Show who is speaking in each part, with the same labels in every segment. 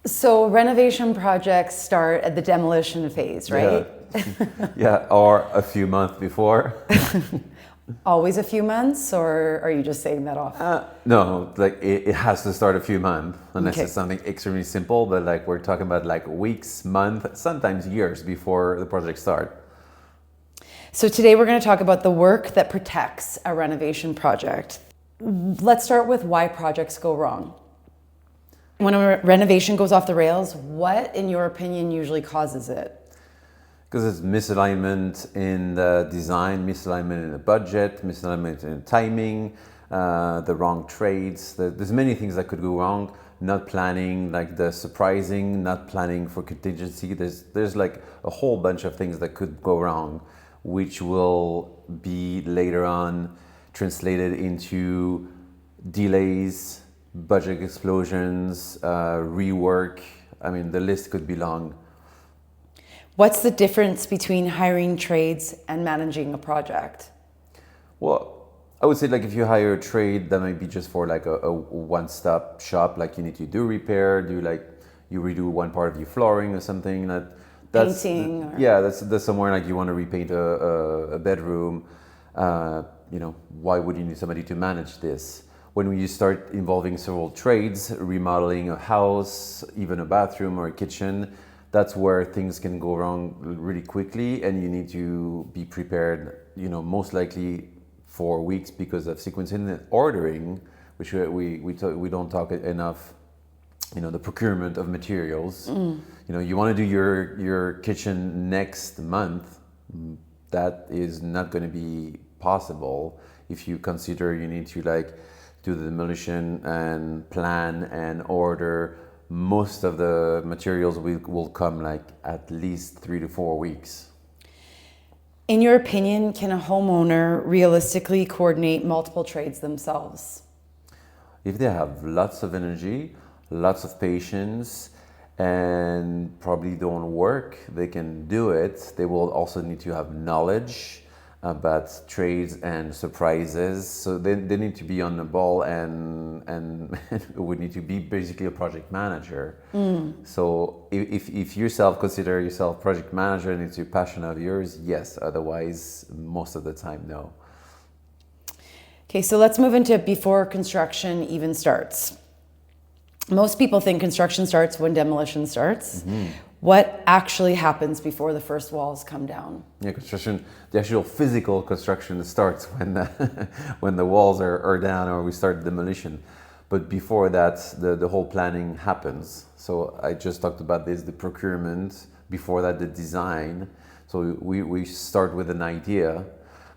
Speaker 1: So renovation projects start at the demolition phase, right?
Speaker 2: Yeah, or a few months before.
Speaker 1: Always a few months, or are you just saying that off?
Speaker 2: No, like it has to start a few months, unless
Speaker 1: Okay.
Speaker 2: it's something extremely simple. But like we're talking about like weeks, months, sometimes years before the project start.
Speaker 1: So today we're going to talk about the work that protects a renovation project. Let's start with why projects go wrong. When a renovation goes off the rails, what, in your opinion, usually causes it?
Speaker 2: Because it's misalignment in the design, misalignment in the budget, misalignment in timing, the wrong trades. There's many things that could go wrong. Not planning, like the surprising, not planning for contingency. There's like a whole bunch of things that could go wrong, which will be later on translated into delays, budget explosions, rework. I mean, the list could be long.
Speaker 1: What's the difference between hiring trades and managing a project?
Speaker 2: Well, I would say like if you hire a trade, that might be just for like a one-stop shop. Like you need to do repair, you redo one part of your flooring or something. That's
Speaker 1: Painting or-
Speaker 2: yeah, that's somewhere like you want to repaint a bedroom. Why would you need somebody to manage this? When you start involving several trades, remodeling a house, even a bathroom or a kitchen, that's where things can go wrong really quickly, and you need to be prepared, most likely for weeks because of sequencing and ordering, which we don't talk enough, the procurement of materials. You want to do your kitchen next month, that is not going to be possible if you consider you need to like do the demolition and plan and order. Most of the materials will come like at least 3 to 4 weeks.
Speaker 1: In your opinion, can a homeowner realistically coordinate multiple trades themselves?
Speaker 2: If they have lots of energy, lots of patience, and probably don't work, they can do it. They will also need to have knowledge about trades and surprises. So they need to be on the ball and would need to be basically a project manager. So if yourself consider yourself project manager and it's your passion of yours, yes. Otherwise, most of the time, no.
Speaker 1: Okay, so let's move into before construction even starts. Most people think construction starts when demolition starts. What actually happens before the first walls come down?
Speaker 2: Yeah, construction, the actual physical construction starts when when the walls are down or we start demolition. But before that, the whole planning happens. So I just talked about this, the procurement, before that the design. So we start with an idea,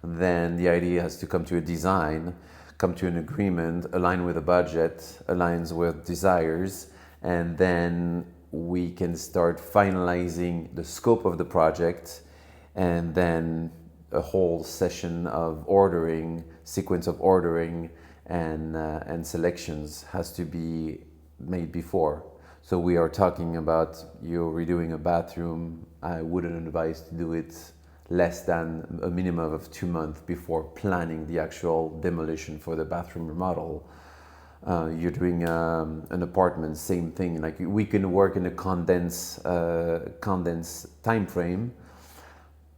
Speaker 2: then the idea has to come to a design, come to an agreement, align with a budget, aligns with desires, and then we can start finalizing the scope of the project, and then a whole session of ordering, sequence of ordering and selections has to be made before. So we are talking about you're redoing a bathroom. I wouldn't advise to do it less than a minimum of 2 months before planning the actual demolition for the bathroom remodel. You're doing an apartment, same thing. Like we can work in a condensed time frame,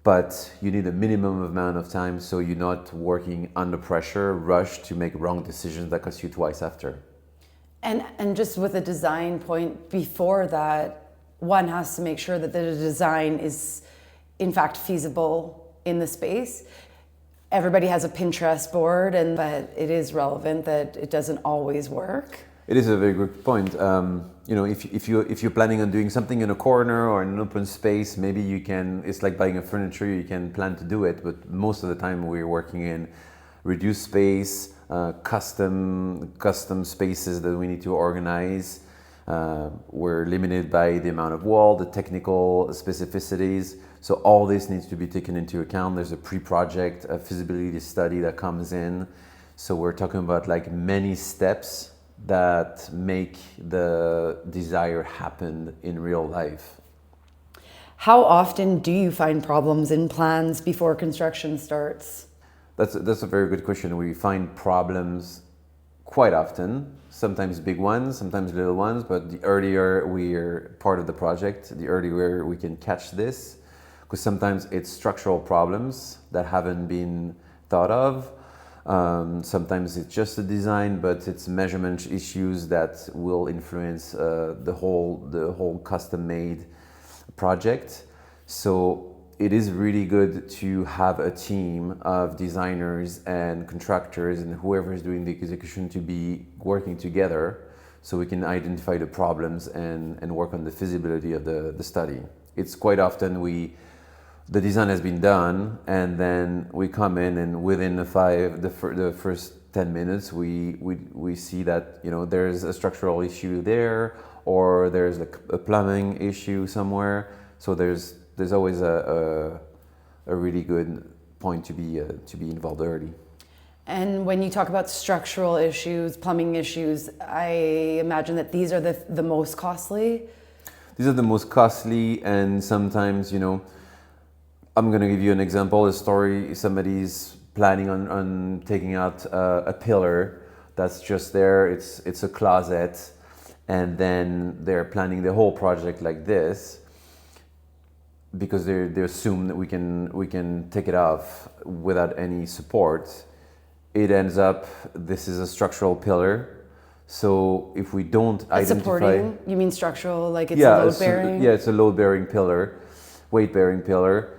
Speaker 2: but you need a minimum amount of time so you're not working under pressure, rushed to make wrong decisions that cost you twice after.
Speaker 1: And just with a design point before that, one has to make sure that the design is in fact feasible in the space. Everybody has a Pinterest board, but it is relevant that it doesn't always work.
Speaker 2: It is a very good point. If you're planning on doing something in a corner or in an open space, maybe you can. It's like buying a furniture. You can plan to do it, but most of the time we're working in reduced space, custom spaces that we need to organize. We're limited by the amount of wall, the technical specificities. So all this needs to be taken into account. There's a pre-project, a feasibility study that comes in. So we're talking about like many steps that make the desire happen in real life.
Speaker 1: How often do you find problems in plans before construction starts?
Speaker 2: That's a very good question. We find problems quite often, sometimes big ones, sometimes little ones, but the earlier we're part of the project, the earlier we can catch this, because sometimes it's structural problems that haven't been thought of. Sometimes it's just a design, but it's measurement issues that will influence the whole custom-made project. So it is really good to have a team of designers and contractors and whoever is doing the execution to be working together, so we can identify the problems and work on the feasibility of the study. It's quite often the design has been done, and then we come in, and within the first 10 minutes, we see that there's a structural issue there, or there's like a plumbing issue somewhere. So there's always a really good point to be involved early.
Speaker 1: And when you talk about structural issues, plumbing issues, I imagine that these are the most costly.
Speaker 2: These are the most costly, and sometimes I'm going to give you an example, a story. Somebody's planning on taking out a pillar that's just there. It's a closet, and then they're planning the whole project like this because they assume that we can take it off without any support. It ends up, this is a structural pillar. So if we don't identify...
Speaker 1: Supporting? You mean structural, like it's a load-bearing?
Speaker 2: Yeah, it's a load-bearing pillar, weight-bearing pillar.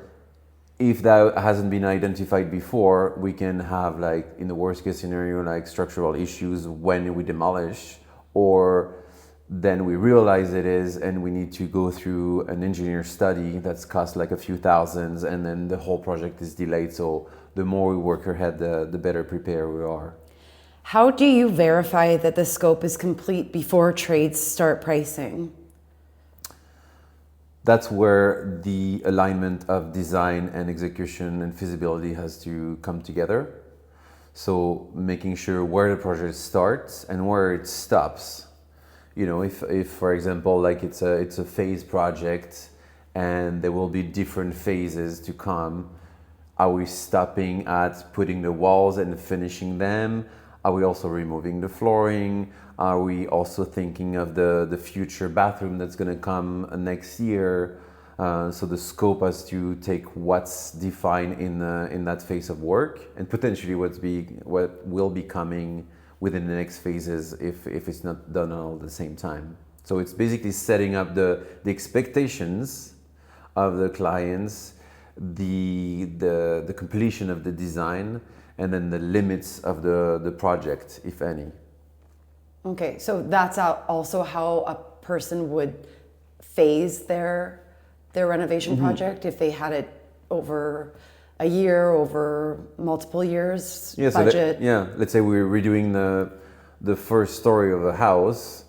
Speaker 2: If that hasn't been identified before, we can have, like, in the worst case scenario, like structural issues when we demolish, or then we realize it is, and we need to go through an engineer study that's cost like a few thousands, and then the whole project is delayed. So the more we work ahead, the better prepared we are.
Speaker 1: How do you verify that the scope is complete before trades start pricing?
Speaker 2: That's where the alignment of design and execution and feasibility has to come together. So making sure where the project starts and where it stops. If for example, like it's a phase project and there will be different phases to come, are we stopping at putting the walls and finishing them? Are we also removing the flooring? Are we also thinking of the future bathroom that's going to come next year? So the scope has to take what's defined in that phase of work, and potentially what will be coming within the next phases if it's not done all at the same time. So it's basically setting up the expectations of the clients, the completion of the design, and then the limits of the project, if any.
Speaker 1: Okay, so that's also how a person would phase their renovation project if they had it over a year, over multiple years, budget.
Speaker 2: Let's say we're redoing the first story of a house.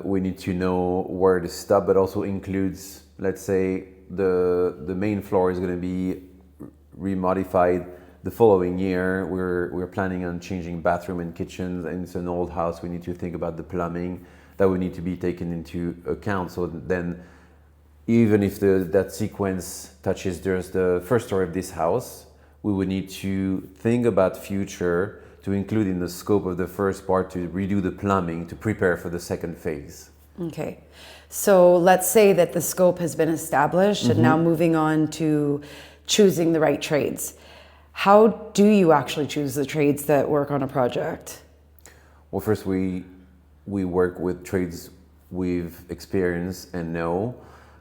Speaker 2: We need to know where to stop, but also includes, let's say, the main floor is going to be remodified the following year. We're planning on changing bathroom and kitchens, and it's an old house. We need to think about the plumbing that would need to be taken into account. So then, even if that sequence touches just the first story of this house, we would need to think about future to include in the scope of the first part to redo the plumbing to prepare for the second phase.
Speaker 1: Okay, so let's say that the scope has been established, and now moving on to choosing the right trades. How do you actually choose the trades that work on a project?
Speaker 2: Well, first we work with trades we've experienced and know,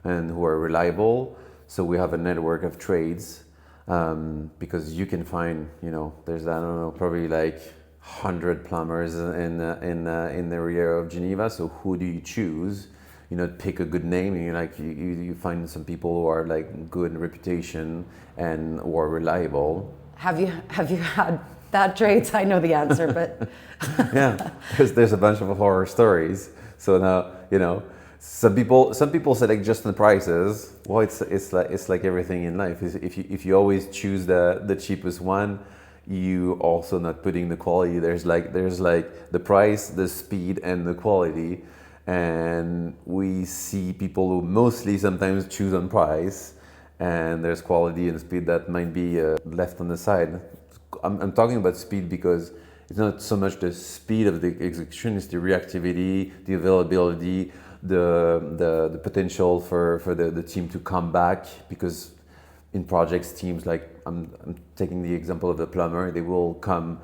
Speaker 2: and who are reliable. So we have a network of trades, because you can find, there's, I don't know, probably like 100 plumbers in the area of Geneva. So who do you choose? Pick a good name, and you find some people who are like good in reputation and who are reliable.
Speaker 1: Have you had bad trades? I know the answer, but
Speaker 2: yeah, there's a bunch of horror stories. So now, some people select just the prices. Well, it's like everything in life. If you always choose the cheapest one, you also not putting the quality. There's like the price, the speed, and the quality. And we see people who mostly sometimes choose on price, and there's quality and speed that might be left on the side. I'm talking about speed because It's not so much the speed of the execution, it's the reactivity, the availability, the potential for the team to come back, because in projects, teams, like I'm taking the example of the plumber, they will come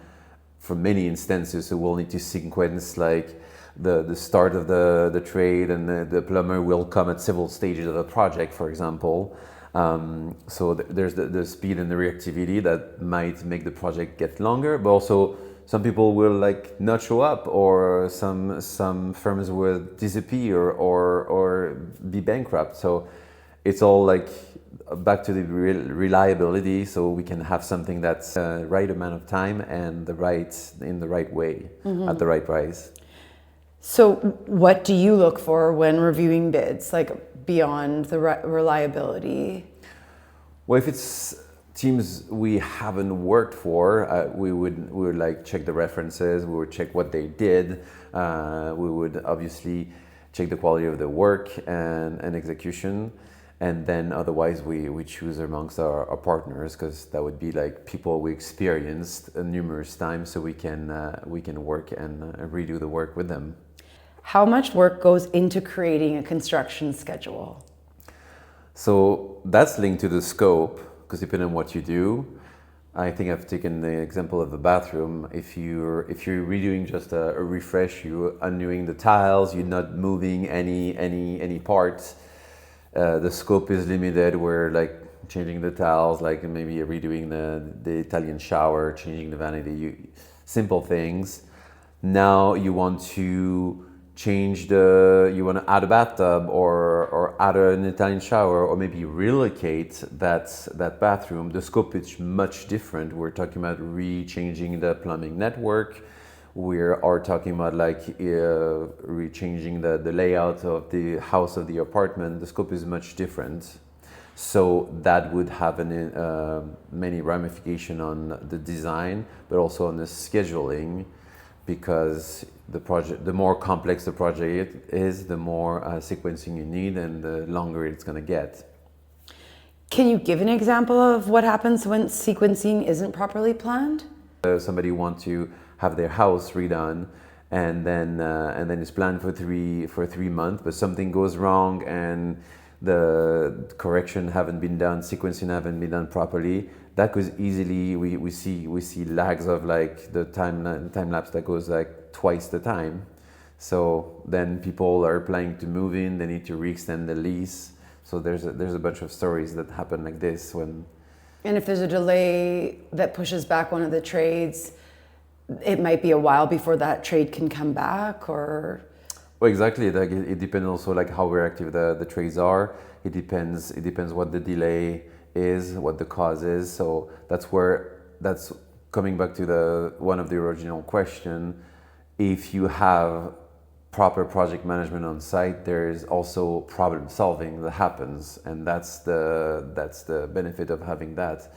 Speaker 2: from many instances, so we'll need to sequence like the start of the trade, and the plumber will come at several stages of a project, for example. So there's the speed and the reactivity that might make the project get longer, but also some people will like not show up, or some firms will disappear or be bankrupt. So it's all like back to the reliability, so we can have something that's the right amount of time and in the right way, at the right price.
Speaker 1: So what do you look for when reviewing bids, like beyond the reliability?
Speaker 2: Well, if it's teams we haven't worked for, we would like check the references, we would check what they did, we would obviously check the quality of the work and execution. And then otherwise we choose amongst our partners, because that would be like people we experienced numerous times, so we can work and redo the work with them.
Speaker 1: How much work goes into creating a construction schedule?
Speaker 2: So that's linked to the scope, because depending on what you do, I think I've taken the example of the bathroom. If you're redoing just a refresh, you're undoing the tiles, you're not moving any parts. The scope is limited. We're like changing the tiles, like maybe redoing the Italian shower, changing the vanity, simple things. Now you want to you want to add a bathtub or add an Italian shower, or maybe relocate that bathroom. The scope is much different. We're talking about re-changing the plumbing network. We are talking about like re-changing the layout of the house, of the apartment. The scope is much different. So that would have many ramifications on the design, but also on the scheduling, because the more complex the project is, the more sequencing you need, and the longer it's going to get.
Speaker 1: Can you give an example of what happens when sequencing isn't properly planned?
Speaker 2: Somebody wants to have their house redone, and then it's planned for 3 months, but something goes wrong and the correction haven't been done, sequencing haven't been done properly. That goes easily. We see lags of like the time lapse that goes like twice the time. So then people are planning to move in, they need to re-extend the lease. So there's a bunch of stories that happen like this when.
Speaker 1: And if there's a delay that pushes back one of the trades, it might be a while before that trade can come back, or.
Speaker 2: Well, exactly. Like it depends also like how reactive the trades are. It depends what the delay is, what the cause is. So that's coming back to one of the original question. If you have proper project management on site, there is also problem solving that happens, and that's the benefit of having that.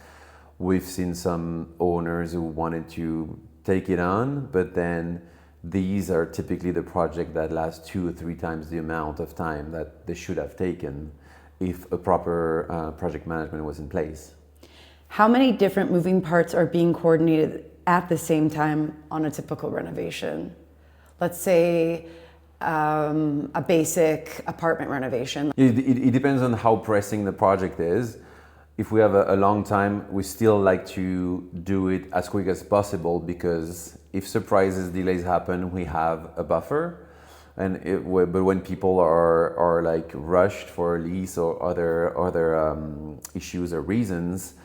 Speaker 2: We've seen some owners who wanted to take it on, but then these are typically the project that lasts 2 or 3 times the amount of time that they should have taken if a proper project management was in place.
Speaker 1: How many different moving parts are being coordinated at the same time on a typical renovation? Let's say a basic apartment renovation.
Speaker 2: It depends on how pressing the project is. If we have a long time, we still like to do it as quick as possible, because if surprises, delays happen, we have a buffer. But when people are like rushed for a lease or other issues or reasons,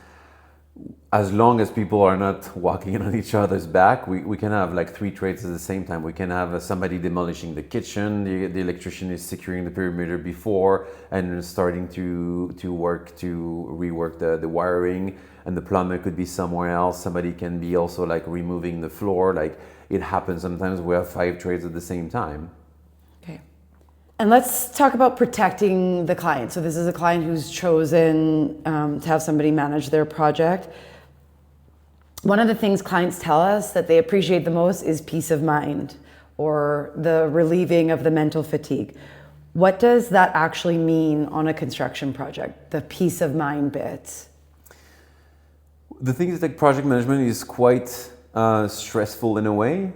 Speaker 2: as long as people are not walking on each other's back, we can have like 3 trades at the same time. We can have somebody demolishing the kitchen, the electrician is securing the perimeter before and starting to rework the wiring, and the plumber could be somewhere else. Somebody can be also like removing the floor. Like it happens sometimes we have 5 trades at the same time.
Speaker 1: Okay. And let's talk about protecting the client. So this is a client who's chosen to have somebody manage their project. One of the things clients tell us that they appreciate the most is peace of mind, or the relieving of the mental fatigue. What does that actually mean on a construction project, the peace of mind bit?
Speaker 2: The thing is that project management is quite stressful in a way,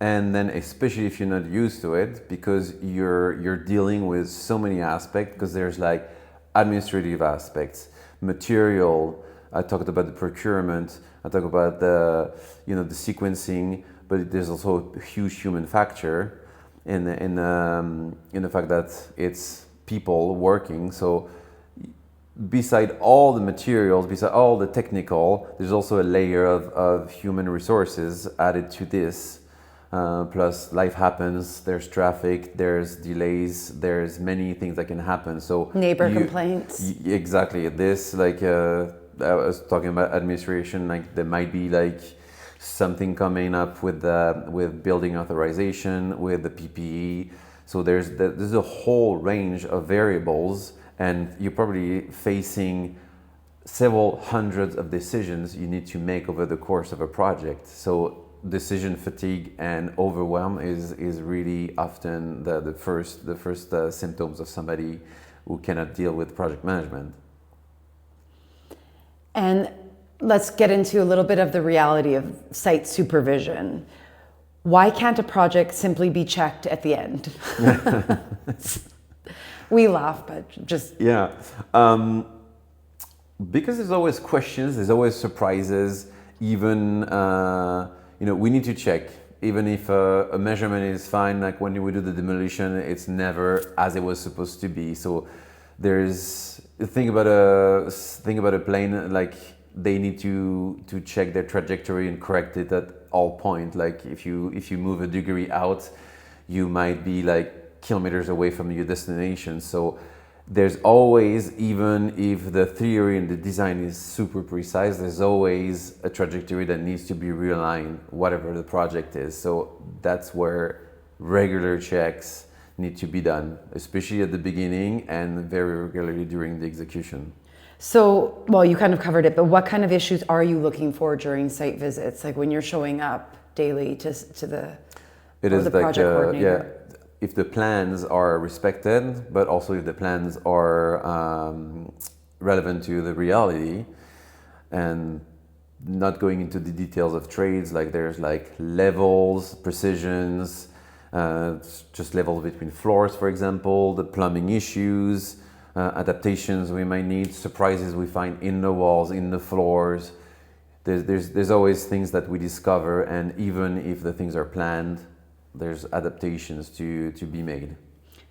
Speaker 2: and then especially if you're not used to it, because you're dealing with so many aspects, because there's like administrative aspects, material. I talked about the procurement. I talked about the the sequencing, but there's also a huge human factor in the fact that it's people working. So beside all the materials, beside all the technical, there's also a layer of human resources added to this. Plus, life happens. There's traffic. There's delays. There's many things that can happen. So
Speaker 1: Neighbor complaints.
Speaker 2: Exactly. This I was talking about administration. Like there might be like something coming up with building authorization, with the PPE. So there's a whole range of variables, and you're probably facing several hundreds of decisions you need to make over the course of a project. So decision fatigue and overwhelm is really often the first symptoms of somebody who cannot deal with project management.
Speaker 1: And let's get into a little bit of the reality of site supervision. Why can't a project simply be checked at the end? We laugh, but just...
Speaker 2: Yeah. Because there's always questions, there's always surprises, even, we need to check. Even if a measurement is fine, like when we do the demolition, it's never as it was supposed to be. So think about a plane, like they need to check their trajectory and correct it at all point. Like if you move a degree out, you might be like kilometers away from your destination. So there's always, even if the theory and the design is super precise, there's always a trajectory that needs to be realigned, whatever the project is. So that's where regular checks need to be done, especially at the beginning and very regularly during the execution.
Speaker 1: So, well, you kind of covered it, but what kind of issues are you looking for during site visits? Like when you're showing up daily to the project coordinator?
Speaker 2: If the plans are respected, but also if the plans are relevant to the reality, and not going into the details of trades, like there's like levels, precisions, just levels between floors, for example, the plumbing issues, adaptations we might need, surprises we find in the walls, in the floors. There's always things that we discover, and even if the things are planned, there's adaptations to be made.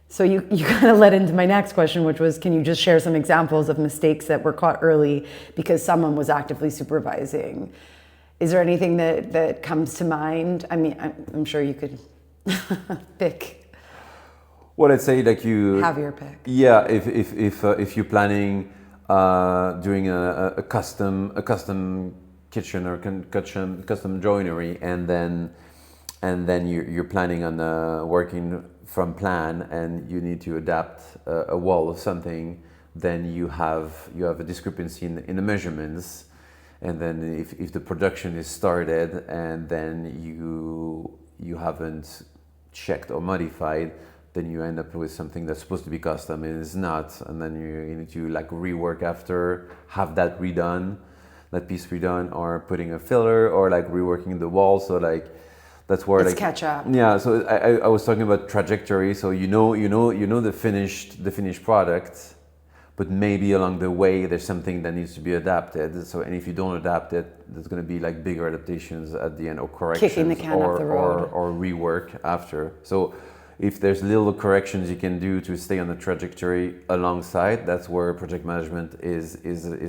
Speaker 1: So you kind of led into my next question, which was, can you just share some examples of mistakes that were caught early because someone was actively supervising? Is there anything that comes to mind? I mean, I'm sure you could pick.
Speaker 2: Well, I'd say like you
Speaker 1: have your pick.
Speaker 2: Yeah, if you're planning doing a custom kitchen or custom joinery, and then you're planning on working from plan, and you need to adapt a wall of something, then you have a discrepancy in the measurements, and then if the production is started and then you haven't checked or modified, then you end up with something that's supposed to be custom and it's not, and then you need to like rework after, have that piece redone, or putting a filler, or like reworking the wall. So like that's where
Speaker 1: it's catch up.
Speaker 2: Yeah, so I was talking about trajectory. So you know the finished product, but maybe along the way there's something that needs to be adapted. So, and if you don't adapt it, there's going to be like bigger adaptations at the end, or corrections,
Speaker 1: kicking the can up the road,
Speaker 2: or rework after. So if there's little corrections you can do to stay on the trajectory alongside, that's where project management is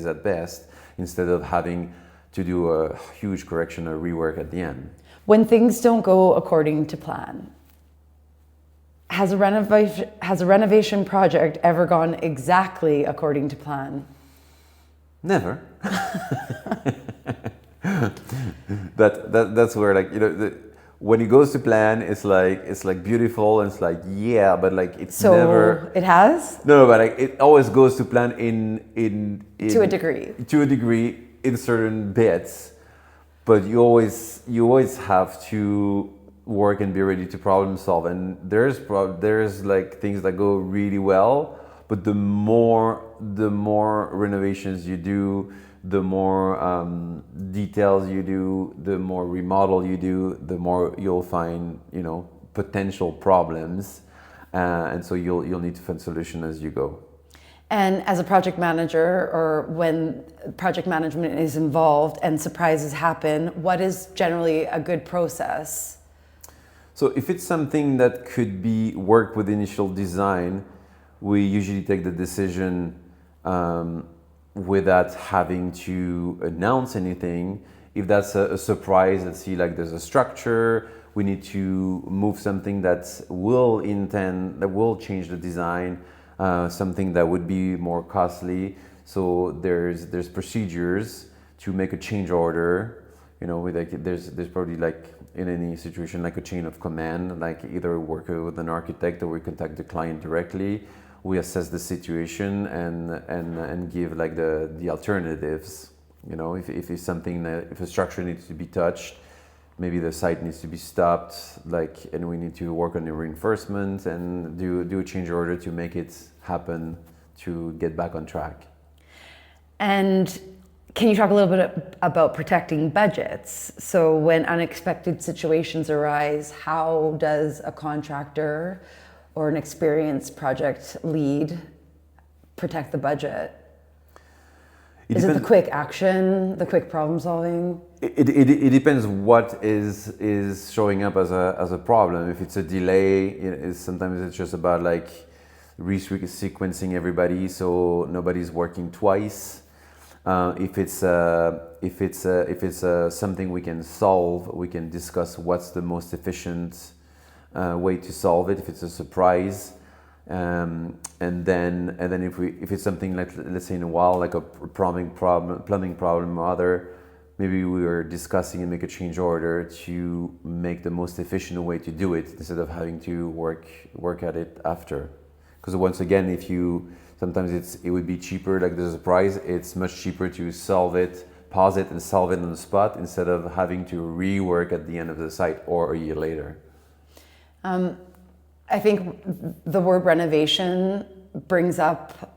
Speaker 2: at best, instead of having to do a huge correction or rework at the end.
Speaker 1: When things don't go according to plan, has a renovation project ever gone exactly according to plan?
Speaker 2: Never. That's where, like, when it goes to plan, it's like beautiful, and it's like, yeah, but like it's
Speaker 1: so
Speaker 2: never.
Speaker 1: It has?
Speaker 2: No, but like it always goes to plan in
Speaker 1: to a degree.
Speaker 2: To a degree in certain bits. But you always have to work and be ready to problem solve. And there's like things that go really well, but the more renovations you do, the more details you do, the more remodel you do, the more you'll find, potential problems, and so you'll need to find solution as you go.
Speaker 1: And as a project manager, or when project management is involved and surprises happen, what is generally a good process?
Speaker 2: So if it's something that could be worked with initial design, we usually take the decision without having to announce anything. If that's a surprise, let's see, like there's a structure, we need to move something that will change the design, something that would be more costly. So there's procedures to make a change order. There's probably, like in any situation, like a chain of command, like either work with an architect or we contact the client directly. We assess the situation and give like the alternatives. If it's something if a structure needs to be touched, maybe the site needs to be stopped, and we need to work on the reinforcement and do a change order to make it happen to get back on track.
Speaker 1: And can you talk a little bit about protecting budgets? So when unexpected situations arise, how does a contractor or an experienced project lead protect the budget? Is it the quick action, the quick problem solving?
Speaker 2: It depends what is showing up as a problem. If it's a delay, sometimes it's just about like resequencing everybody so nobody's working twice. If it's something we can solve, we can discuss what's the most efficient way to solve it. If it's a surprise, and then if it's something like, let's say in a while, like a plumbing problem or other, maybe we were discussing and make a change order to make the most efficient way to do it instead of having to work at it after. Because once again, sometimes it would be cheaper, like there's a surprise, it's much cheaper to pause it and solve it on the spot instead of having to rework at the end of the site or a year later.
Speaker 1: I think the word renovation brings up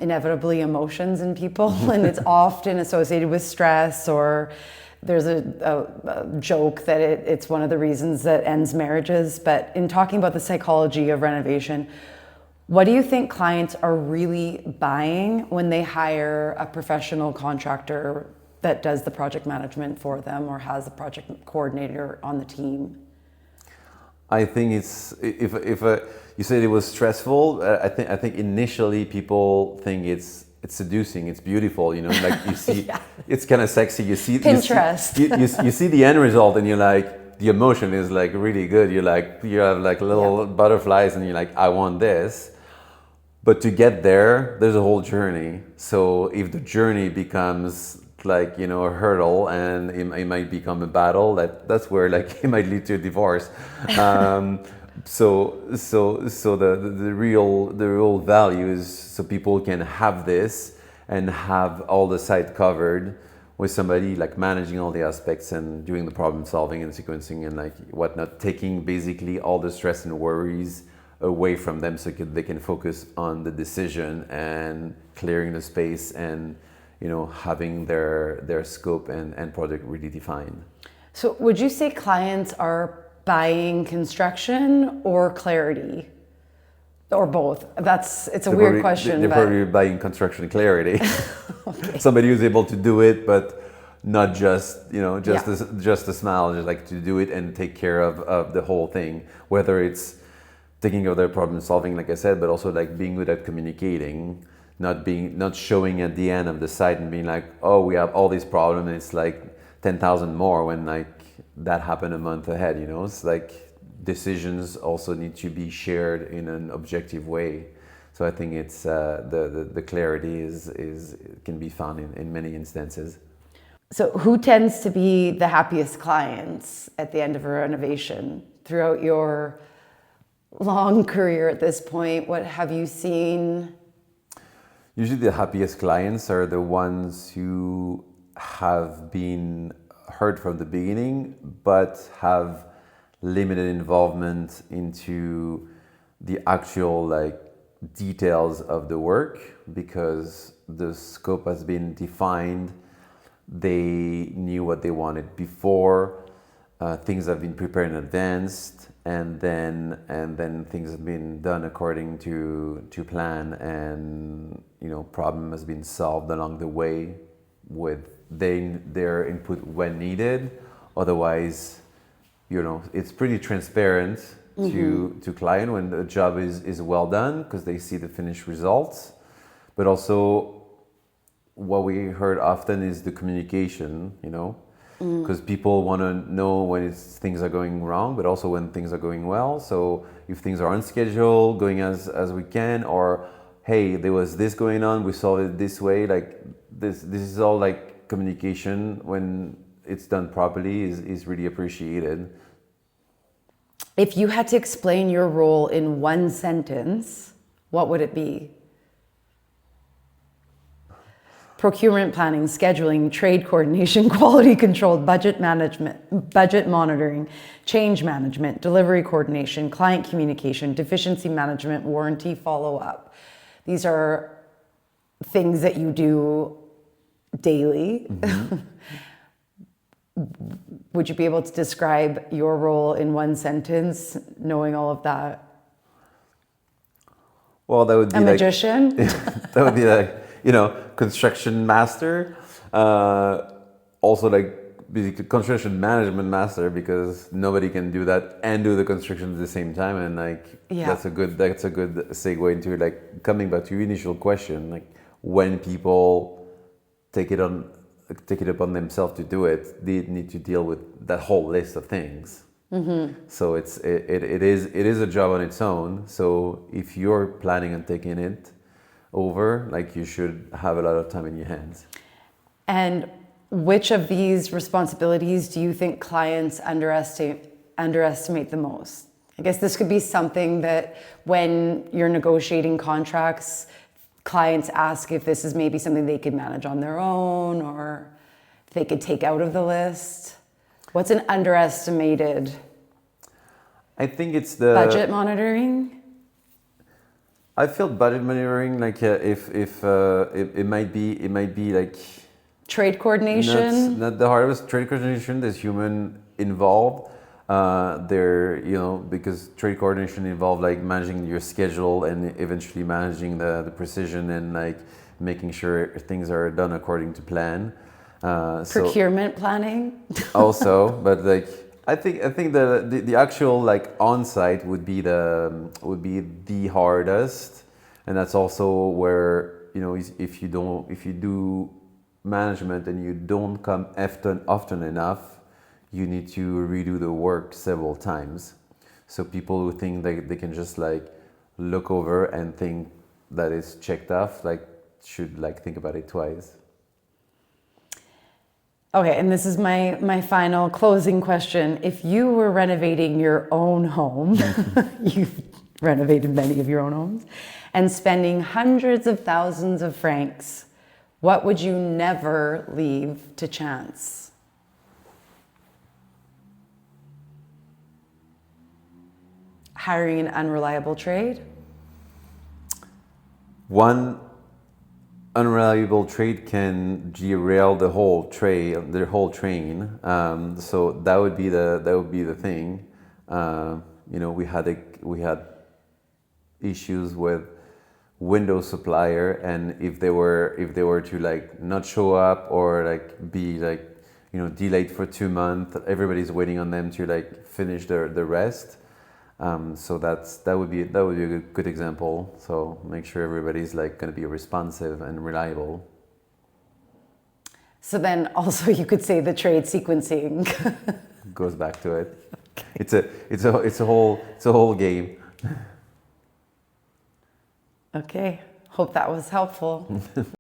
Speaker 1: inevitably emotions in people, and it's often associated with stress, or there's a joke that it's one of the reasons that ends marriages. But in talking about the psychology of renovation, what do you think clients are really buying when they hire a professional contractor that does the project management for them or has a project coordinator on the team?
Speaker 2: I think it's if you said it was stressful. I think initially people think it's seducing, it's beautiful. Like you see, yeah. It's kind of sexy. You see
Speaker 1: Pinterest.
Speaker 2: You see the end result, and you're like, the emotion is like really good. You have like little butterflies, and you're like, I want this. But to get there's a whole journey. So if the journey becomes like a hurdle, and it might become a battle, that's where like it might lead to a divorce. So the real value is so people can have this and have all the site covered with somebody like managing all the aspects and doing the problem solving and sequencing and like whatnot, taking basically all the stress and worries away from them so they can focus on the decision and clearing the space and having their scope and project really defined.
Speaker 1: So would you say clients are buying construction or clarity? Or both? It's a weird question.
Speaker 2: They're probably buying construction clarity. Okay. Somebody who's able to do it, but not just a smile, just like to do it and take care of the whole thing. Whether it's taking care of their problem solving, like I said, but also like being good at communicating. Not showing at the end of the site and being like, oh, we have all these problems and it's like 10,000 more when like that happened a month ahead. It's like decisions also need to be shared in an objective way. So I think it's the clarity can be found in many instances.
Speaker 1: So who tends to be the happiest clients at the end of a renovation throughout your long career at this point? What have you seen?
Speaker 2: Usually the happiest clients are the ones who have been heard from the beginning, but have limited involvement into the actual like details of the work because the scope has been defined. They knew what they wanted before. Things have been prepared in advance, and then things have been done according to plan, and problem has been solved along the way with their input when needed. Otherwise, it's pretty transparent to client when the job is well done because they see the finished results. But also, what we heard often is the communication, because people want to know when things are going wrong, but also when things are going well. So if things are on schedule, going as we can, or hey, there was this going on, we solved it this way. Like this is all like communication when it's done properly is really appreciated.
Speaker 1: If you had to explain your role in one sentence, what would it be? Procurement planning, scheduling, trade coordination, quality control, budget management, budget monitoring, change management, delivery coordination, client communication, deficiency management, warranty follow-up. These are things that you do daily. Mm-hmm. Would you be able to describe your role in one sentence, knowing all of that?
Speaker 2: Well, that would be
Speaker 1: a magician.
Speaker 2: That would be like, construction master. Also like basically construction management master, because nobody can do that and do the construction at the same time. And that's a good segue into like coming back to your initial question, like when people take it upon themselves to do it, they need to deal with that whole list of things. Mm-hmm. So it is a job on its own. So if you're planning on taking it over, like you should have a lot of time in your hands.
Speaker 1: And which of these responsibilities do you think clients underestimate the most? I guess this could be something that when you're negotiating contracts, clients ask if this is maybe something they could manage on their own or they could take out of the list. What's an underestimated?
Speaker 2: I think it's the
Speaker 1: budget monitoring.
Speaker 2: I feel budget monitoring like if it might be like
Speaker 1: trade coordination.
Speaker 2: Not the hardest. Trade coordination. There's human involved. Because trade coordination involves like managing your schedule and eventually managing the precision and like making sure things are done according to plan.
Speaker 1: Procurement planning.
Speaker 2: Also, but like I think the actual like on-site would be the hardest, and that's also where if you do management and you don't come often enough, you need to redo the work several times. So people who think they can just like look over and think that it's checked off, like should like think about it twice.
Speaker 1: Okay, and this is my final closing question. If you were renovating your own home, you've renovated many of your own homes, and spending hundreds of thousands of francs, what would you never leave to chance? Hiring an unreliable trade? One
Speaker 2: unreliable trade can derail the whole train. So that would be the thing. We had issues with window supplier, and if they were to like not show up or like be like delayed for 2 months, everybody's waiting on them to like finish the rest. So that would be a good example. So make sure everybody's like going to be responsive and reliable.
Speaker 1: So then also you could say the trade sequencing
Speaker 2: goes back to it. Okay. It's a whole game.
Speaker 1: Okay. Hope that was helpful.